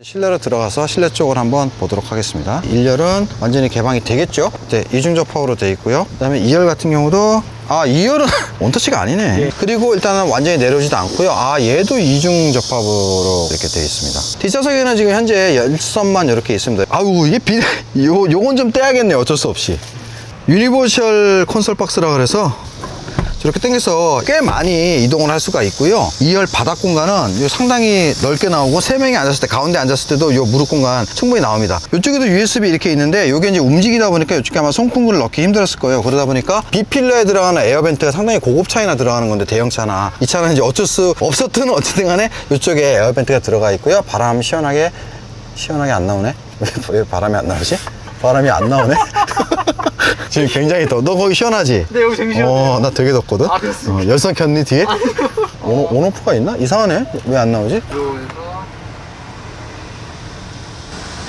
실내로 들어가서 실내 쪽을 한번 보도록 하겠습니다. 1열은 완전히 개방이 되겠죠. 이제 이중접합으로 되어 있고요. 그 다음에 2열 같은 경우도 2열은 원터치가 아니네. 예. 그리고 일단은 완전히 내려오지도 않고요. 얘도 이중접합으로 이렇게 되어 있습니다. 뒷좌석에는 지금 현재 열선만 이렇게 있습니다. 이게 요건 좀 떼야겠네요. 어쩔 수 없이. 유니버셜 콘솔 박스라 그래서 저렇게 당겨서 꽤 많이 이동을 할 수가 있고요. 2열 바닥 공간은 상당히 넓게 나오고 3명이 앉았을 때, 가운데 앉았을 때도 요 무릎 공간 충분히 나옵니다. 이쪽에도 USB 이렇게 있는데 이게 이제 움직이다 보니까 이쪽에 아마 손궁을 넣기 힘들었을 거예요. 그러다 보니까 B필러에 들어가는 에어벤트가 상당히 고급 차이나 들어가는 건데, 대형차나 이 차는 이제 어쩔 수 없었든 어쨌든 간에 이쪽에 에어벤트가 들어가 있고요. 바람 시원하게 안 나오네. 왜 바람이 안 나오지? 바람이 안 나오네. 지금 굉장히 더워. 너 거기 시원하지? 네, 여기 되게 시원해요. 나 되게 덥거든? 그렇습니까? 열선 켰니, 뒤에? 온오프가 있나? 이상하네. 왜 안 나오지? 여기서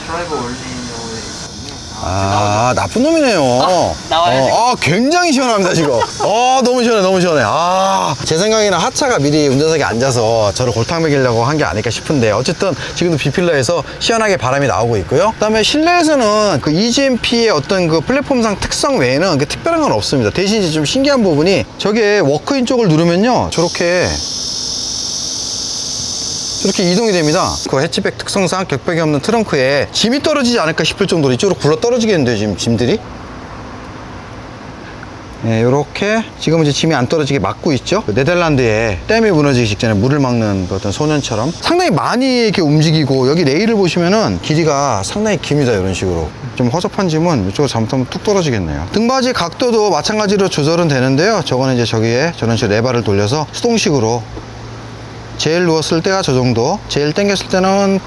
드라이버 올리려고 있거든요. 나쁜 놈이네요. 나와요, 굉장히 시원합니다, 지금. 너무 시원해, 너무 시원해. 제 생각에는 하차가 미리 운전석에 앉아서 저를 골탕 먹이려고 한 게 아닐까 싶은데, 어쨌든 지금도 B필러에서 시원하게 바람이 나오고 있고요. 그 다음에 실내에서는 그 EGMP의 어떤 그 플랫폼상 특성 외에는 그 특별한 건 없습니다. 대신 이제 좀 신기한 부분이, 저게 워크인 쪽을 누르면요, 저렇게 이동이 됩니다. 그 해치백 특성상 격벽이 없는 트렁크에 짐이 떨어지지 않을까 싶을 정도로 이쪽으로 굴러 떨어지겠는데요, 지금 짐들이? 네, 요렇게 지금 이제 짐이 안 떨어지게 막고 있죠. 네덜란드의 댐이 무너지기 직전에 물을 막는 어떤 소년처럼 상당히 많이 이렇게 움직이고, 여기 레일을 보시면은 길이가 상당히 깁니다. 이런 식으로 좀 허접한 짐은 이쪽으로 잘못하면 뚝 떨어지겠네요. 등받이 각도도 마찬가지로 조절은 되는데요. 저거는 이제 저기에 저런 식으로 레바를 돌려서 수동식으로, 제일 누웠을 때가 저 정도, 제일 당겼을 때는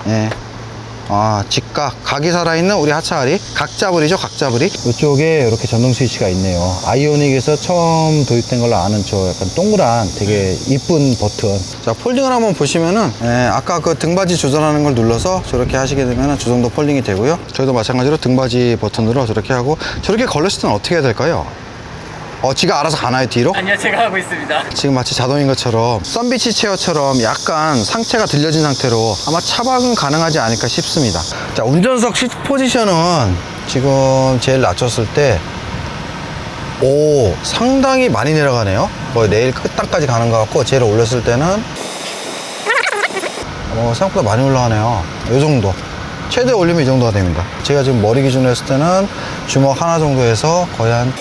직각, 각이 살아있는 우리 하차하리, 각자불이죠, 각자불이. 이쪽에 이렇게 전동 스위치가 있네요. 아이오닉에서 처음 도입된 걸로 아는 저 약간 동그란 되게 이쁜 버튼. 자, 폴딩을 한번 보시면은, 아까 그 등받이 조절하는 걸 눌러서 저렇게 하시게 되면은 저 정도 폴딩이 되고요. 저희도 마찬가지로 등받이 버튼으로 저렇게 하고, 저렇게 걸렸을 때는 어떻게 해야 될까요? 지가 알아서 가나요, 뒤로? 아니요, 제가 하고 있습니다. 지금 마치 자동인 것처럼 썬비치 체어처럼 약간 상체가 들려진 상태로 아마 차박은 가능하지 않을까 싶습니다. 자, 운전석 시트 포지션은 지금 제일 낮췄을 때 상당히 많이 내려가네요. 거의 내일 끝단까지 가는 것 같고, 제일 올렸을 때는 생각보다 많이 올라가네요. 이 정도, 최대 올리면 이 정도가 됩니다. 제가 지금 머리 기준으로 했을 때는 주먹 하나 정도에서 거의 한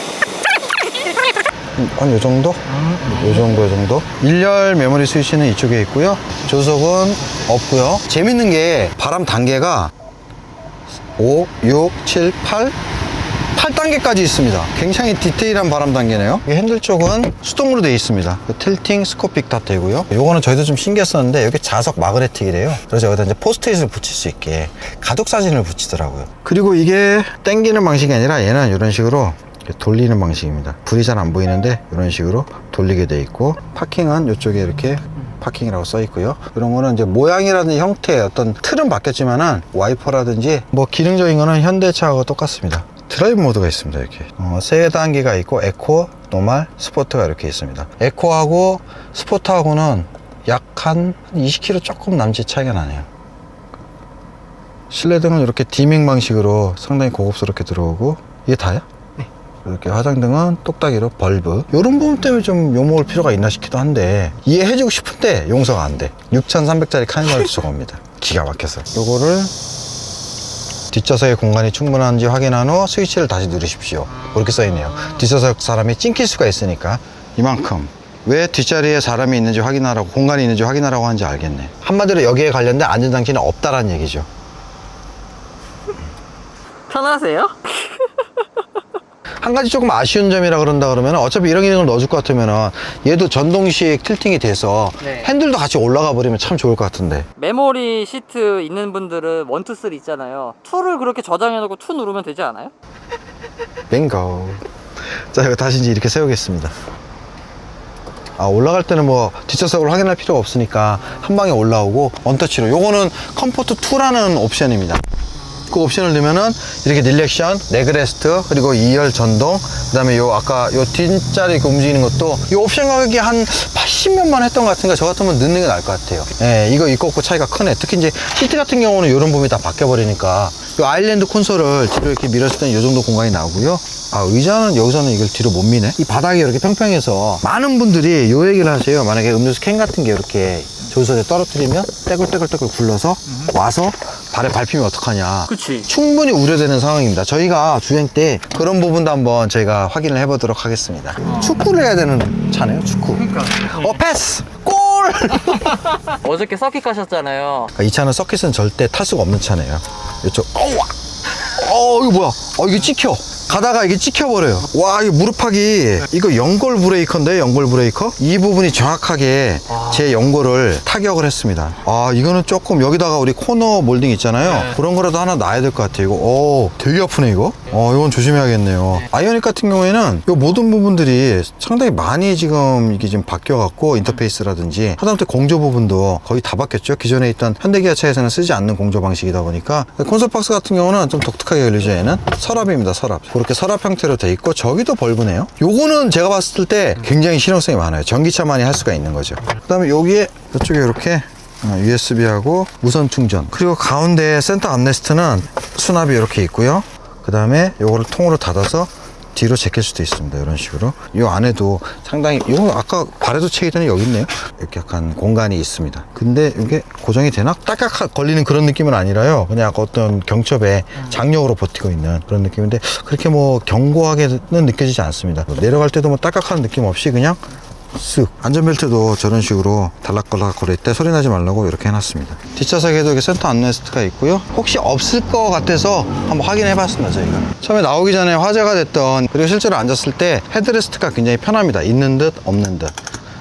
요 정도? 요 정도? 1열 메모리 스위치는 이쪽에 있고요. 조석은 없고요. 재밌는 게 바람 단계가 5, 6, 7, 8단계까지 있습니다. 굉장히 디테일한 바람 단계네요. 이 핸들 쪽은 수동으로 되어 있습니다. 틸팅 스코픽 다 되고요. 요거는 저희도 좀 신기했었는데, 여기 자석 마그네틱이래요. 그래서 여기다 이제 포스트잇을 붙일 수 있게 가족 사진을 붙이더라고요. 그리고 이게 당기는 방식이 아니라 얘는 이런 식으로 돌리는 방식입니다. 불이 잘 안 보이는데 이런 식으로 돌리게 돼 있고, 파킹은 이쪽에 이렇게 파킹이라고 써 있고요. 이런 거는 이제 모양이라든지 형태의 어떤 틀은 바뀌었지만은 와이퍼라든지 뭐 기능적인 거는 현대차하고 똑같습니다. 드라이브 모드가 있습니다. 이렇게 3단계가 있고, 에코, 노멀, 스포트가 이렇게 있습니다. 에코하고 스포트하고는 약 한 20km 조금 남짓 차이가 나네요. 실내등은 이렇게 디밍 방식으로 상당히 고급스럽게 들어오고, 이게 다야? 이렇게 화장등은 똑딱이로 벌브. 이런 부분 때문에 좀 욕먹을 필요가 있나 싶기도 한데, 이해해주고 싶은데 용서가 안 돼. 6,300짜리 카니발도 저겁니다. 기가 막혀서. 요거를 뒷좌석에 공간이 충분한지 확인한 후 스위치를 다시 누르십시오. 그렇게 써있네요. 뒷좌석 사람이 찡킬 수가 있으니까 이만큼. 왜 뒷자리에 사람이 있는지 확인하라고, 공간이 있는지 확인하라고 하는지 알겠네. 한마디로 여기에 관련된 안전장치는 없다라는 얘기죠. 편하세요? 한 가지 조금 아쉬운 점이라 그러면, 어차피 이런 기능을 넣어줄 것 같으면 얘도 전동식 틸팅이 돼서 핸들도 같이 올라가 버리면 참 좋을 것 같은데. 메모리 시트 있는 분들은 1, 2, 3 있잖아요. 2를 그렇게 저장해 놓고 2 누르면 되지 않아요? 빙고. 자, 이거 다시 이제 이렇게 세우겠습니다. 올라갈 때는 뭐 뒷좌석을 확인할 필요가 없으니까 한 방에 올라오고, 원터치로. 요거는 컴포트 2라는 옵션입니다. 그 옵션을 넣으면은 이렇게 릴렉션, 레그레스트, 그리고 2열 전동, 그 다음에 아까 뒷자리 움직이는 것도 이 옵션 가격이 한 80몇만 했던 것 같으니까 저 같으면 넣는 게 나을 것 같아요. 예, 이거 없고 차이가 크네. 특히 이제 시트 같은 경우는 이런 부분이 다 바뀌어버리니까 이 아일랜드 콘솔을 뒤로 이렇게 밀었을 때는 이 정도 공간이 나오고요. 아, 의자는 여기서는 이걸 뒤로 못 미네. 이 바닥이 이렇게 평평해서 많은 분들이 요 얘기를 하세요. 만약에 음료수 캔 같은 게 이렇게 조수석에 떨어뜨리면 떼굴떼굴떼굴 굴러서 와서 발에 밟히면 어떡하냐. 그치. 충분히 우려되는 상황입니다. 저희가 주행 때 그런 부분도 한번 저희가 확인을 해보도록 하겠습니다. 축구를 해야 되는 차네요, 축구. 그러니까. 패스! 골! 어저께 서킷 가셨잖아요. 이 차는 서킷은 절대 탈 수가 없는 차네요. 이쪽, 이거 뭐야? 이게 찍혀. 가다가 이게 찍혀버려요. 와, 이거 무릎팍이, 이거 연골 브레이커인데, 연골 브레이커? 이 부분이 정확하게 제 연골을 타격을 했습니다. 아, 이거는 조금 여기다가 우리 코너 몰딩 있잖아요. 그런 거라도 하나 놔야 될 것 같아요. 이거, 되게 아프네, 이거. 이건 조심해야겠네요. 아이오닉 같은 경우에는 이 모든 부분들이 상당히 많이 지금 이게 지금 바뀌어갖고, 인터페이스라든지, 하다못해 공조 부분도 거의 다 바뀌었죠. 기존에 있던 현대기아차에서는 쓰지 않는 공조 방식이다 보니까. 콘솔 박스 같은 경우는 좀 독특하게 열리죠. 얘는 서랍입니다, 서랍. 그렇게 서랍 형태로 돼 있고, 저기도 벌브네요. 요거는 제가 봤을 때 굉장히 실용성이 많아요. 전기차만이 할 수가 있는 거죠. 그 다음에 여기에 이쪽에 이렇게 USB하고 무선 충전, 그리고 가운데 센터 암레스트는 수납이 이렇게 있고요. 그 다음에 요거를 통으로 닫아서 뒤로 제낄 수도 있습니다. 이런 식으로. 이 안에도 상당히, 이거 아까 발에도 채이더니 여기 있네요. 이렇게 약간 공간이 있습니다. 근데 이게 고정이 되나? 딱딱 걸리는 그런 느낌은 아니라요. 그냥 약간 어떤 경첩에 장력으로 버티고 있는 그런 느낌인데, 그렇게 뭐 견고하게는 느껴지지 않습니다. 내려갈 때도 뭐 딱딱한 느낌 없이 그냥 쓱. 안전벨트도 저런 식으로 달락거릴 때 소리 나지 말라고 이렇게 해놨습니다. 뒷좌석에도 이렇게 센터 암레스트가 있고요. 혹시 없을 것 같아서 한번 확인해 봤습니다. 저희가 처음에 나오기 전에 화제가 됐던, 그리고 실제로 앉았을 때 헤드레스트가 굉장히 편합니다. 있는 듯 없는 듯.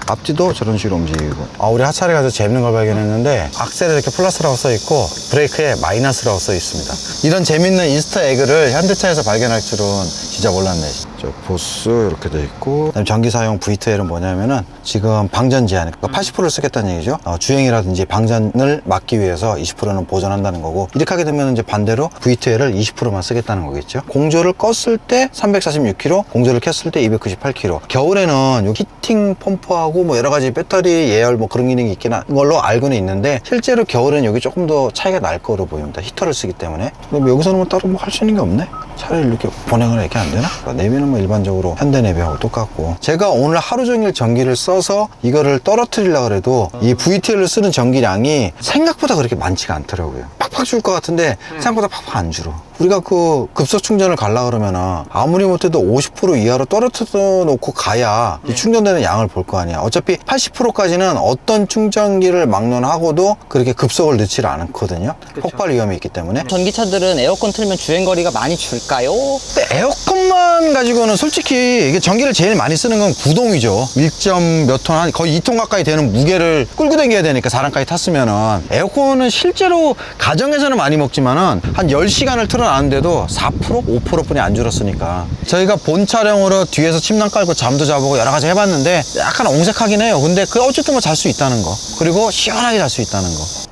앞뒤도 저런 식으로 움직이고. 우리 하차를 가서 재밌는 걸 발견했는데, 악셀에 이렇게 플러스라고 써 있고 브레이크에 마이너스라고 써 있습니다. 이런 재밌는 이스터 에그를 현대차에서 발견할 줄은 진짜 몰랐네. 저 보스 이렇게 돼 있고, 그다음에 전기 사용 V2L은 뭐냐면은 지금 방전 제한, 그러니까 80%를 쓰겠다는 얘기죠. 주행이라든지 방전을 막기 위해서 20%는 보존한다는 거고, 이렇게 하게 되면 이제 반대로 V2L을 20%만 쓰겠다는 거겠죠. 공조를 껐을 때 346km, 공조를 켰을 때 298km. 겨울에는 요 히팅 펌프하고 뭐 여러 가지 배터리 예열 뭐 그런 기능이 있긴 한 걸로 알고는 있는데, 실제로 겨울에는 여기 조금 더 차이가 날 거로 보입니다. 히터를 쓰기 때문에. 그럼 여기서는 뭐 따로 뭐 할 수 있는 게 없네. 차를 이렇게 bon행을 이렇게 안 되나? 내비는 뭐 일반적으로 현대 내비하고 똑같고. 제가 오늘 하루 종일 전기를 써서 이거를 떨어뜨리려고 해도 이 VTL을 쓰는 전기량이 생각보다 그렇게 많지가 않더라고요. 팍팍 줄 것 같은데 생각보다 팍팍 안 줄어. 우리가 그 급속 충전을 가려고 그러면은 아무리 못해도 50% 이하로 떨어뜨려 놓고 가야 이 충전되는 양을 볼 거 아니야. 어차피 80%까지는 어떤 충전기를 막론하고도 그렇게 급속을 넣지 않거든요. 그쵸. 폭발 위험이 있기 때문에. 전기차들은 에어컨 틀면 주행거리가 많이 줄까요? 근데 에어컨만 가지고는 솔직히 이게 전기를 제일 많이 쓰는 건 구동이죠. 1점 몇 톤, 한 거의 2톤 가까이 되는 무게를 끌고 다녀야 되니까 4랑까지 탔으면은. 에어컨은 실제로 가정에서는 많이 먹지만은 한 10시간을 틀어놨는데도 4%? 5%뿐이 안 줄었으니까. 저희가 본 촬영으로 뒤에서 침낭 깔고 잠도 자보고 여러 가지 해봤는데 약간 옹색하긴 해요. 근데 그 어쨌든 뭐 잘 수 있다는 거, 그리고 시원하게 잘 수 있다는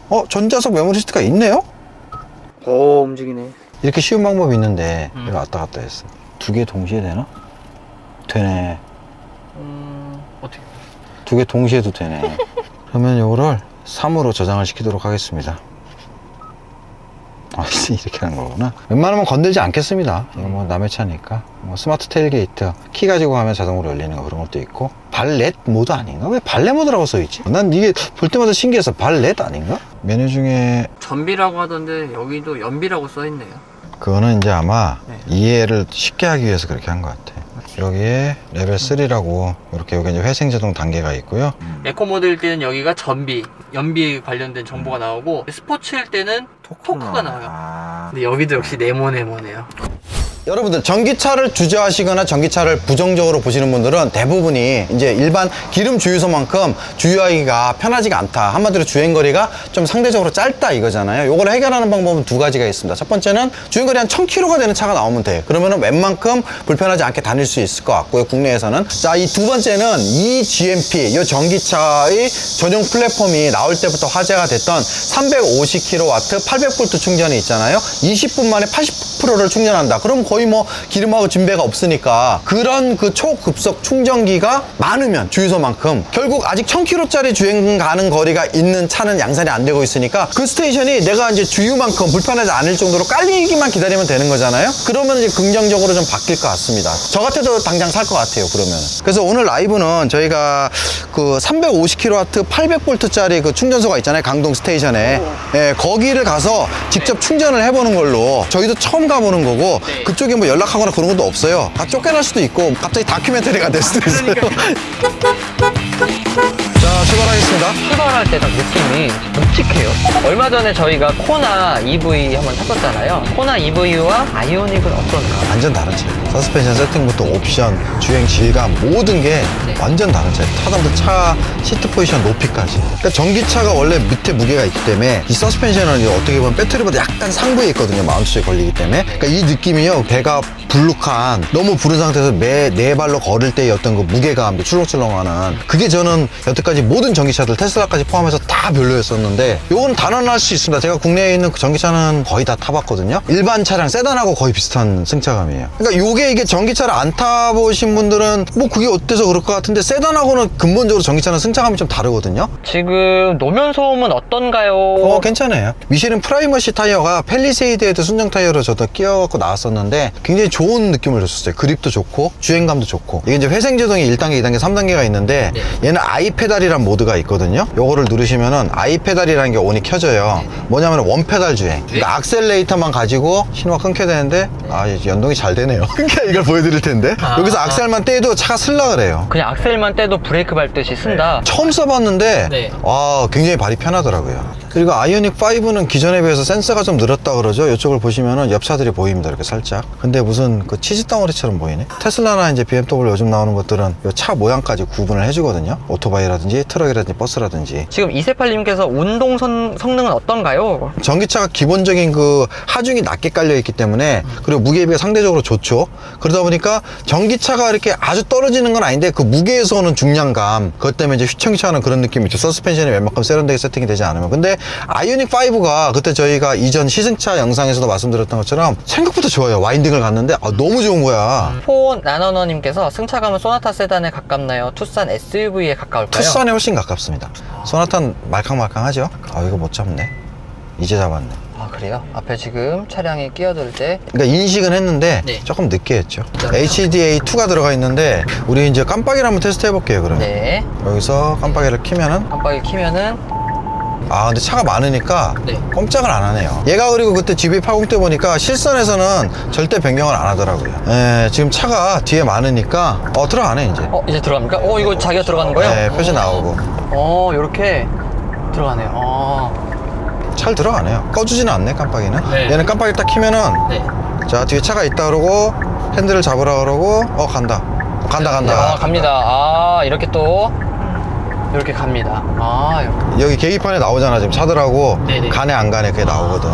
거. 전자석 메모리 시트가 있네요? 오, 움직이네. 이렇게 쉬운 방법이 있는데 이거 왔다 갔다 했어. 두 개 동시에 되나? 되네. 어떻게? 두 개 동시에도 되네. 그러면 이거를 3으로 저장을 시키도록 하겠습니다. 이렇게 하는 거구나. 웬만하면 건들지 않겠습니다. 이거 뭐 남의 차니까. 뭐 스마트 테일게이트 키 가지고 가면 자동으로 열리는 거, 그런 것도 있고. 발렛 모드 아닌가? 왜 발렛 모드라고 써있지? 난 이게 볼 때마다 신기해서 발렛 아닌가? 메뉴 중에 전비라고 하던데 여기도 연비라고 써있네요. 그거는 이제 아마 네. 이해를 쉽게 하기 위해서 그렇게 한 것 같아. 여기에 레벨 3라고 이렇게 여기 이제 회생 자동 단계가 있고요. 에코 모드일 때는 여기가 전비, 연비에 관련된 정보가 나오고, 스포츠일 때는 토크가 나와요. 근데 여기도 역시 네모네모네요. 여러분들 전기차를 주저하시거나 전기차를 부정적으로 보시는 분들은 대부분이 이제 일반 기름 주유소만큼 주유하기가 편하지가 않다, 한마디로 주행거리가 좀 상대적으로 짧다 이거잖아요. 요걸 해결하는 방법은 두 가지가 있습니다. 첫 번째는 주행거리 한 1000km가 되는 차가 나오면 돼요. 그러면은 웬만큼 불편하지 않게 다닐 수 있을 것 같고요, 국내에서는. 자, 이 두 번째는 이 GMP, 이 전기차의 전용 플랫폼이 나올 때부터 화제가 됐던 350kW 800V 충전이 있잖아요. 20분 만에 80%를 충전한다. 그럼 거의 거의 뭐 기름하고 진배가 없으니까 그런 그 초급속 충전기가 많으면 주유소만큼 결국 아직 1000km짜리 주행 가는 거리가 있는 차는 양산이 안 되고 있으니까 그 스테이션이 내가 이제 주유만큼 불편하지 않을 정도로 깔리기만 기다리면 되는 거잖아요. 그러면 이제 긍정적으로 좀 바뀔 것 같습니다. 저 같아도 당장 살 것 같아요. 그러면. 그래서 오늘 라이브는 저희가 그 350kW 800V짜리 그 충전소가 있잖아요. 강동 스테이션에. 예, 거기를 가서 직접 충전을 해보는 걸로 저희도 처음 가보는 거고 그쪽에 뭐 연락하거나 그런 것도 없어요. 다 쫓겨날 수도 있고 갑자기 다큐멘터리가 될 수도 있어요. 자, 출발하겠습니다. 출발할 때 딱 느낌이 묵직해요. 얼마 전에 저희가 코나 EV 한번 탔었잖아요. 코나 EV와 아이오닉은 어떤가? 완전 다른 차예요. 서스펜션 세팅부터 옵션, 주행 질감 모든 게 완전 다른 차예요. 타다부터 차 시트 포지션 높이까지. 그러니까 전기차가 원래 밑에 무게가 있기 때문에 이 서스펜션은 이제 어떻게 보면 배터리보다 약간 상부에 있거든요. 마운트 쪽에 걸리기 때문에. 그러니까 이 느낌이요. 배가 불룩한 너무 부른 상태에서 네 발로 걸을 때의 어떤 그 무게감, 출렁출렁하는 그게 저는 여태까지 모든 전기차들 테슬라까지 포함해서 다 별로였었는데 요건 단언할 수 있습니다. 제가 국내에 있는 그 전기차는 거의 다 타봤거든요. 일반 차량 세단하고 거의 비슷한 승차감이에요. 그러니까 요게 이게 전기차를 안 타보신 분들은 뭐 그게 어때서 그럴 것 같은데 세단하고는 근본적으로 전기차는 승차감이 좀 다르거든요. 지금 노면 소음은 어떤가요? 괜찮아요. 미쉐린 프라이머시 타이어가 펠리세이드에도 순정 타이어로 저도 끼워갖고 나왔었는데 굉장히 좋은 느낌을 줬었어요. 그립도 좋고 주행감도 좋고. 이게 이제 회생제동이 1단계, 2단계, 3단계가 있는데 얘는 아이페달이란 모드가 있거든요. 요거를 누르시면은 아이페달이라는 게 온이 켜져요. 뭐냐면 원페달 주행. 그러니까 악셀레이터만 가지고 신호가 끊겨야 되는데 이제 연동이 잘 되네요. 그러니까 이걸 보여드릴 텐데 여기서 악셀만 떼도 차가 쓸라 그래요. 그냥 악셀만 떼도 브레이크 밟듯이 쓴다. 처음 써봤는데 굉장히 발이 편하더라고요. 그리고 아이오닉 5는 기존에 비해서 센서가 좀 늘었다 그러죠. 이쪽을 보시면은 옆차들이 보입니다. 이렇게 살짝. 근데 무슨 그 치즈 덩어리처럼 보이네. 테슬라나 이제 BMW 요즘 나오는 것들은 이 차 모양까지 구분을 해주거든요. 오토바이라든지 트럭이라든지 버스라든지. 지금 이세팔님께서 운동 성능은 어떤가요? 전기차가 기본적인 그 하중이 낮게 깔려 있기 때문에 그리고 무게에 비해 상대적으로 좋죠. 그러다 보니까 전기차가 이렇게 아주 떨어지는 건 아닌데 그 무게에서 오는 중량감 그것 때문에 이제 휘청휘청하는 그런 느낌이 있죠. 서스펜션이 웬만큼 세련되게 세팅이 되지 않으면. 근데 아이오닉 5가 그때 저희가 이전 시승차 영상에서도 말씀드렸던 것처럼 생각보다 좋아요. 와인딩을 갔는데 너무 좋은 거야. 포나너너님께서 승차감은 소나타 세단에 가깝나요? 투싼 SUV에 가까울까요? 투싼에 훨씬 가깝습니다. 소나타는 말캉말캉하죠. 이거 못 잡네. 이제 잡았네. 그래요? 앞에 지금 차량이 끼어들 때 그러니까 인식은 했는데 조금 늦게 했죠. HDA2가 들어가 있는데 우리 이제 깜빡이를 한번 테스트 해볼게요. 그러면 여기서 깜빡이를 키면은 깜빡이 키면은 근데 차가 많으니까 꼼짝을 안 하네요. 얘가 그리고 그때 GV80 때 보니까 실선에서는 절대 변경을 안 하더라고요. 지금 차가 뒤에 많으니까 들어가네 이제. 이제 들어갑니까? 이거 자기가 들어가는 거예요? 네, 표시 나오고. 이렇게 들어가네요. 잘 들어가네요. 꺼주지는 않네 깜빡이는. 얘는 깜빡이 딱 키면은 자 뒤에 차가 있다 그러고 핸들을 잡으라 그러고 간다. 갑니다. 이렇게 또 이렇게 갑니다. 여기 계기판에 나오잖아. 지금 차들하고 가네 안 가네 그게 나오거든.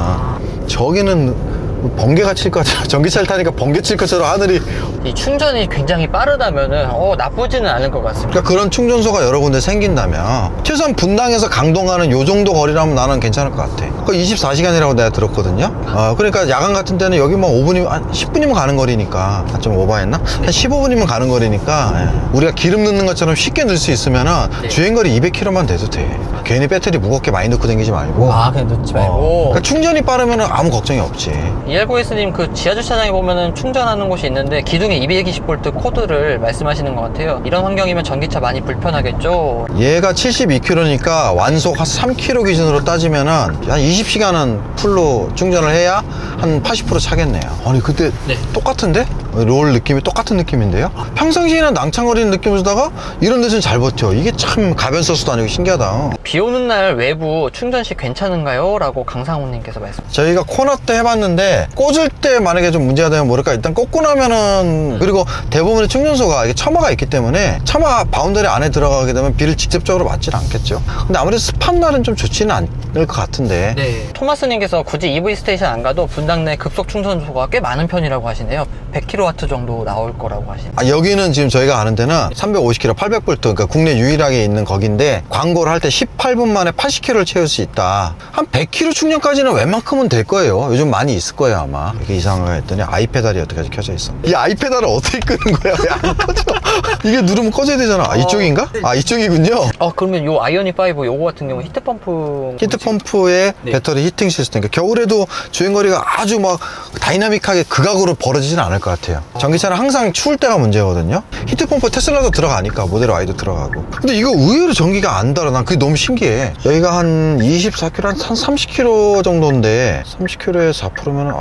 저기는 번개가 칠 것 같아요. 전기차를 타니까 번개 칠 것처럼 하늘이. 이 충전이 굉장히 빠르다면은 나쁘지는 않을 것 같습니다. 그러니까 그런 충전소가 여러 군데 생긴다면 최소한 분당에서 강동 가는 요 정도 거리라면 나는 괜찮을 것 같아. 그 24시간이라고 내가 들었거든요. 그러니까 야간 같은 때는 여기 뭐 5분이면 한 10분이면 가는 거리니까 좀 오버했나? 한 15분이면 가는 거리니까 우리가 기름 넣는 것처럼 쉽게 넣을 수 있으면은 주행거리 200km만 돼도 돼. 괜히 배터리 무겁게 많이 넣고 다니지 말고. 그냥 넣지 말고. 그러니까 충전이 빠르면은 아무 걱정이 없지. 이엘고에스님 그 지하주차장에 보면은 충전하는 곳이 있는데 기둥에 220V 코드를 말씀하시는 것 같아요. 이런 환경이면 전기차 많이 불편하겠죠? 얘가 72km니까 완속 한 3km 기준으로 따지면은 한 20시간은 풀로 충전을 해야 한 80% 차겠네요. 아니 그때 똑같은데? 롤 느낌이 똑같은 느낌인데요? 평상시에는 낭창거리는 느낌을 주다가 이런 데서는 잘 버텨. 이게 참 가변서수도 아니고 신기하다. 비 오는 날 외부 충전 시 괜찮은가요? 라고 강상훈님께서 말씀. 저희가 코너 때 해봤는데 꽂을 때 만약에 좀 문제가 되면 모를까 일단 꽂고 나면은 그리고 대부분의 충전소가 이게 처마가 있기 때문에 처마 바운더리 안에 들어가게 되면 비를 직접적으로 맞지는 않겠죠. 근데 아무래도 습한 날은 좀 좋지는 않을 것 같은데. 토마스님께서 굳이 EV 스테이션 안 가도 분당 내 급속 충전소가 꽤 많은 편이라고 하시네요. 100kW 정도 나올 거라고 하시네요. 아, 여기는 지금 저희가 아는 데는 350km, 800V, 그러니까 국내 유일하게 있는 거긴데, 광고를 할 때 18분 만에 80km를 채울 수 있다. 한 100km 충전까지는 웬만큼은 될 거예요. 요즘 많이 있을 거예요, 아마. 이게 이상하게 했더니 아이페달이 여태까지 켜져 있어. 이 아이페달을 어떻게 끄는 거야? 왜 안 꺼져? 이게 누르면 꺼져야 되잖아. 아, 이쪽인가? 아, 이쪽이군요. 그러면 요 아이오닉 5 요거 같은 경우 히트펌프 히트펌프의 네. 배터리 히팅 시스템. 그러니까 겨울에도 주행거리가 아주 막 다이나믹하게 극악으로 벌어지진 않을 것 같아요. 전기차는 항상 추울 때가 문제거든요. 히트펌프 테슬라도 들어가니까 모델 Y도 들어가고. 근데 이거 의외로 전기가 안 달아. 난 그게 너무 신기해. 여기가 한 24km, 한 30km 정도인데 30km에 4%면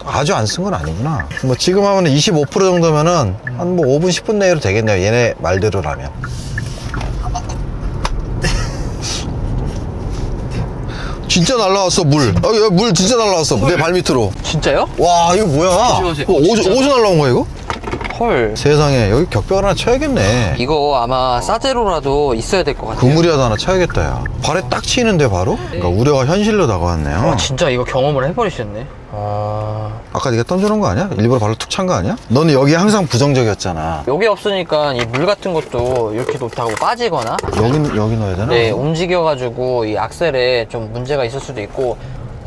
아주 안 쓴 건 아니구나. 뭐 지금 하면 25% 정도면은 한 뭐 5분, 10분 내로 되겠네요. 얘네 말대로라면. 진짜 날라왔어, 물. 야, 물 진짜 날라왔어. 내 발밑으로. 진짜요? 와, 이거 뭐야? 조심하세요. 이거 진짜. 어디서 날라온 거야, 이거? 헐. 세상에, 여기 격벽 하나 쳐야겠네. 이거 아마 싸제로라도 있어야 될 것 같아요. 그물이라도 하나 쳐야겠다, 야. 발에 딱 치이는데, 바로? 그러니까 우려가 현실로 다가왔네요. 진짜 이거 경험을 해버리셨네. 아까 네가 던져놓은 거 아니야? 일부러 발로 툭 찬 거 아니야? 너는 여기 항상 부정적이었잖아. 여기 없으니까 이 물 같은 것도 이렇게 놓다고 빠지거나 여기 넣어야 되나? 네, 움직여가지고 이 악셀에 좀 문제가 있을 수도 있고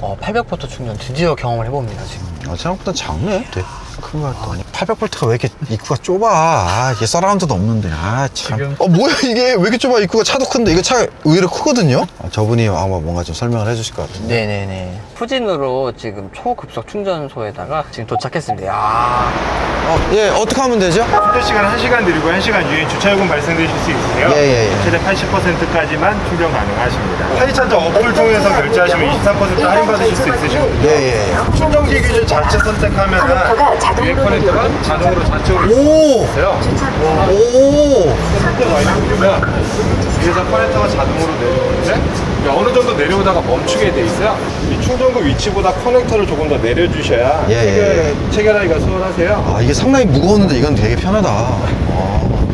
800V 충전 드디어 경험을 해봅니다 지금. 생각보다 작네. 되게 큰 거 같더니. 800V가 왜 이렇게 입구가 좁아? 아, 이게 서라운드도 없는데. 아, 참. 지금- 뭐야, 이게 왜 이렇게 좁아? 입구가 차도 큰데. 이거 차 의외로 크거든요? 저분이 아마 뭔가 좀 설명을 해주실 것 같은데. 네네네. 후진으로 지금 초급속 충전소에다가 지금 도착했습니다. 야. 예, 어떻게 하면 되죠? 충전 시간 1시간 느리고 1시간 유인 주차요금 발생되실 수 있으세요. 예. 최대 80%까지만 충전 가능하십니다. 편의차점 어플 통해서 결제하시면 23% 할인받으실 수 있으시거든요. 예. 충전기 기준 자체 선택하면은 유인 커넥터가 자동으로 좌측으로 오! 있어요. 오! 선택 완료 누르면 위에서 커넥터가 자동으로 내려오는데 이게 어느 정도 내려오다가 멈추게 돼 있어요. 이 충전구 위치보다 커넥터를 조금 더 내려주셔야 예. 체결하기가 수월하세요. 아, 이게 상당히 무거웠는데 이건 되게 편하다.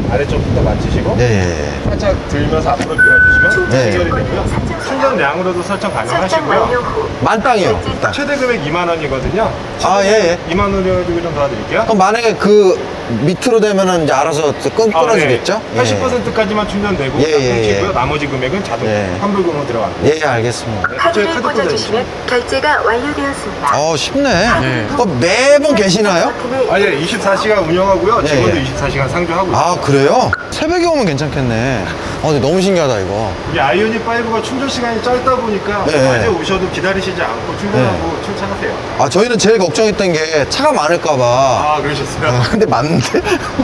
아래쪽부터 맞추시고 네. 살짝 들면서 앞으로 밀어주시면 네. 체결이 되고요. 충전량으로도 설정 가능하시고요. 만땅이요. 딱. 최대 금액 2만 원이거든요. 아, 예. 2만 원이라도 좀 도와드릴게요. 그럼 만약에 그 밑으로 되면은 이제 알아서 끊어주겠죠? 네. 80%까지만 충전되고 끊기고요. 나머지 금액은 자동 예. 환불금으로 들어갑니다. 예, 알겠습니다. 저희 카드를 카드 꽂아주시면 결제가 완료되었습니다. 쉽네. 네. 매번 계시나요? 아, 예, 24시간 운영하고요. 예, 직원도 예. 24시간 상주하고 있어요. 아, 그래요? 새벽에 오면 괜찮겠네. 근데 너무 신기하다, 이거. 이게 아이오닉 5가 충전 시간이 짧다 보니까 네. 낮에 오셔도 기다리시지 않고 충전하고 출차하세요. 저희는 제일 걱정했던 게 차가 많을까봐. 아, 그러셨어요? 근데 맞는데?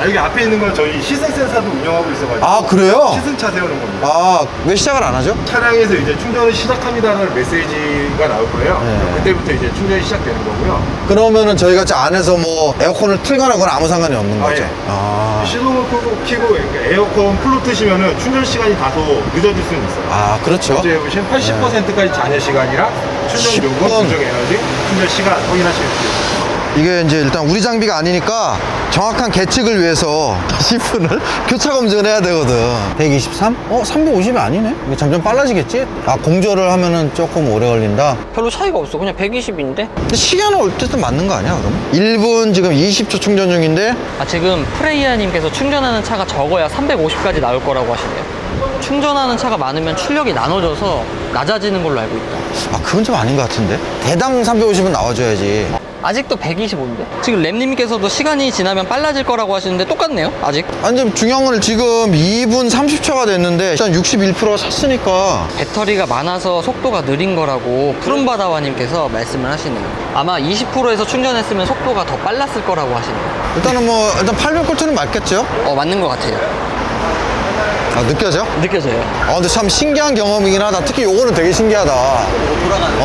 여기 앞에 있는 건 저희 시승 센서도 운영하고 있어가지고 아, 그래요? 시승차 세우는 겁니다. 왜 시작을 안 하죠? 차량에서 이제 충전을 시작합니다라는 메시지가 나올 거예요. 네. 그때부터 이제 충전이 시작되는 거고요. 그러면은 저희가 저 안에서 뭐 에어컨을 틀거나 그건 아무 상관이 없는 아, 거죠? 예. 시동을 끄고 그러니까 에어컨 풀로 트시면은 충전 시간이 다소 늦어질 수는 있어요. 그렇죠. 이제 보시면 80%까지 잔여 시간이랑 충전 요금, 10분. 부정 에너지, 충전 시간 확인하실 수 있어요. 이게 이제 일단 우리 장비가 아니니까 정확한 계측을 위해서 10분을 교차 검증을 해야 되거든. 123? 350이 아니네? 이게 점점 빨라지겠지? 공조를 하면은 조금 오래 걸린다. 별로 차이가 없어. 그냥 120인데. 근데 시간은 어쨌든 맞는 거 아니야, 그럼? 1분 지금 20초 충전 중인데 지금 프레이아님께서 충전하는 차가 적어야 350까지 나올 거라고 하시네요. 충전하는 차가 많으면 출력이 나눠져서 낮아지는 걸로 알고 있다. 그건 좀 아닌 것 같은데? 대당 350은 나와줘야지. 아직도 125인데? 지금 램님께서도 시간이 지나면 빨라질 거라고 하시는데 똑같네요, 아직. 지금 중요한 건 지금 2분 30초가 됐는데 일단 61%가 찼으니까 배터리가 많아서 속도가 느린 거라고 푸른바다와님께서 말씀을 하시네요. 아마 20%에서 충전했으면 속도가 더 빨랐을 거라고 하시네요. 일단 800V는 맞겠죠? 맞는 것 같아요. 느껴져? 느껴져요. 근데 참 신기한 경험이긴 하다. 특히 요거는 되게 신기하다. 돌아가는.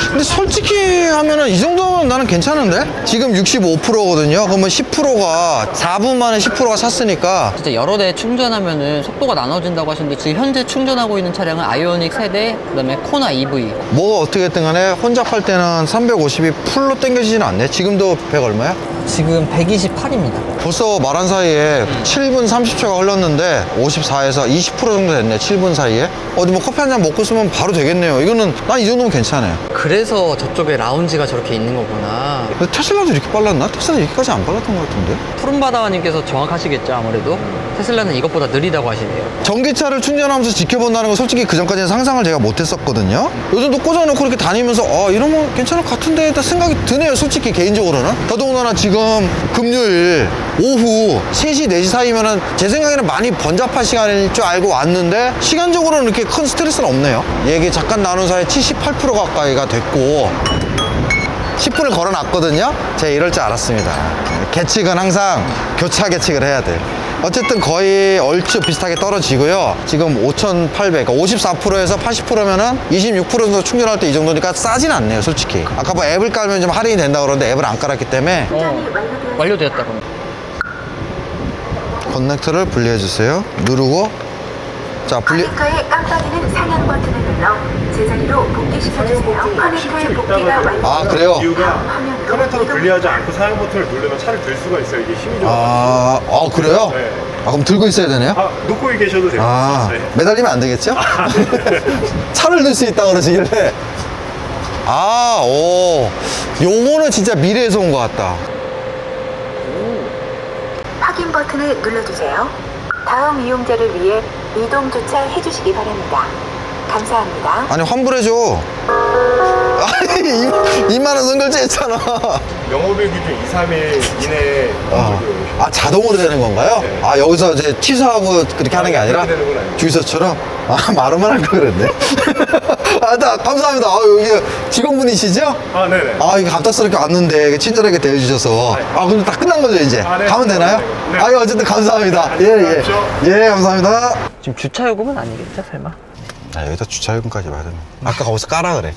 근데 솔직히 하면은 이 정도면 나는 괜찮은데? 지금 65%거든요. 그러면 10%가 4분 만에 10%가 찼으니까 진짜 여러 대 충전하면은 속도가 나눠진다고 하시는데 지금 현재 충전하고 있는 차량은 아이오닉 세대, 그다음에 코나 EV. 뭐가 어떻게 됐든 간에 혼잡할 때는 350이 풀로 당겨지진 않네. 지금도 100 얼마야? 지금 128입니다. 벌써 말한 사이에 7분 30초가 흘렀는데 54에서 20% 정도 됐네. 7분 사이에. 어디 뭐 커피 한 잔 먹고 쓰면 바로 되겠네요. 이거는 난 이 정도면 괜찮아요. 그래서 저쪽에 라운지가 저렇게 있는 거구나. 근데 테슬라도 이렇게 빨랐나? 테슬라는 이렇게까지 안 빨랐던 것 같은데. 푸른바다님께서 정확하시겠죠, 아무래도. 테슬라는 이것보다 느리다고 하시네요. 전기차를 충전하면서 지켜본다는 거 솔직히 그 전까지는 상상을 제가 못했었거든요. 요즘도 꽂아놓고 이렇게 다니면서 이러면 괜찮을 것 같은데 일단 생각이 드네요. 솔직히 개인적으로는. 더더군다나 지금 금요일 오후 3시 4시 사이면은 제 생각에는 많이 번잡한 시간일 줄 알고 왔는데 시간적으로는 이렇게 큰 스트레스는 없네요. 얘기 잠깐 나눈 사이에 78% 가까이가 됐고 10분을 걸어놨거든요. 제가 이럴 줄 알았습니다. 계측은 항상 교차 계측을 해야 돼요. 어쨌든 거의 얼추 비슷하게 떨어지고요. 지금 5,800, 그러니까 54%에서 80%면은 26% 정도 충전할 때 이 정도니까 싸진 않네요, 솔직히. 아까 뭐 앱을 깔면 좀 할인이 된다고 그러는데 앱을 안 깔았기 때문에. 완료되었다고. 커넥터를 분리해주세요. 누르고. 자, 커넥터의 깜빡이는 상향 버튼을 눌러 제자리로 복귀시켜주세요. 커넥터의 복귀가 완료. 아, 그래요? 이유가 커넥터를 분리하지 않고 사용 버튼을 누르면 차를 들 수가 있어요. 이게 힘이 좀. 그래요? 네. 그럼 들고 있어야 되네요? 놓고 계셔도 돼요. 네. 매달리면 안 되겠죠? 차를 들 수 있다고 그러시길래. 요거는 진짜 미래에서 온 것 같다. 확인 버튼을 눌러주세요. 다음 이용자를 위해 이동 주차해 주시기 바랍니다. 감사합니다. 아니, 환불해줘. 아니, 2만원 선결제 했잖아. 영업일 기준 2, 3일 이내에 자동으로 되는 건가요? 네. 여기서 이제 취소하고 그렇게 하는 게 아니라 그렇게 되는 건 아니에요. 주유소처럼? 말로만 할 걸 그랬네. 감사합니다. 여기 직원분이시죠? 네네. 이게 갑작스럽게 왔는데 친절하게 대해주셔서. 그럼 다 끝난 거죠, 이제? 네. 가면 되나요? 네. 어쨌든 감사합니다. 네. 예, 감사합니다. 지금 주차요금은 아니겠죠, 설마? 여기다 주차요금까지 받으면. 아까 거기서 까라 그래.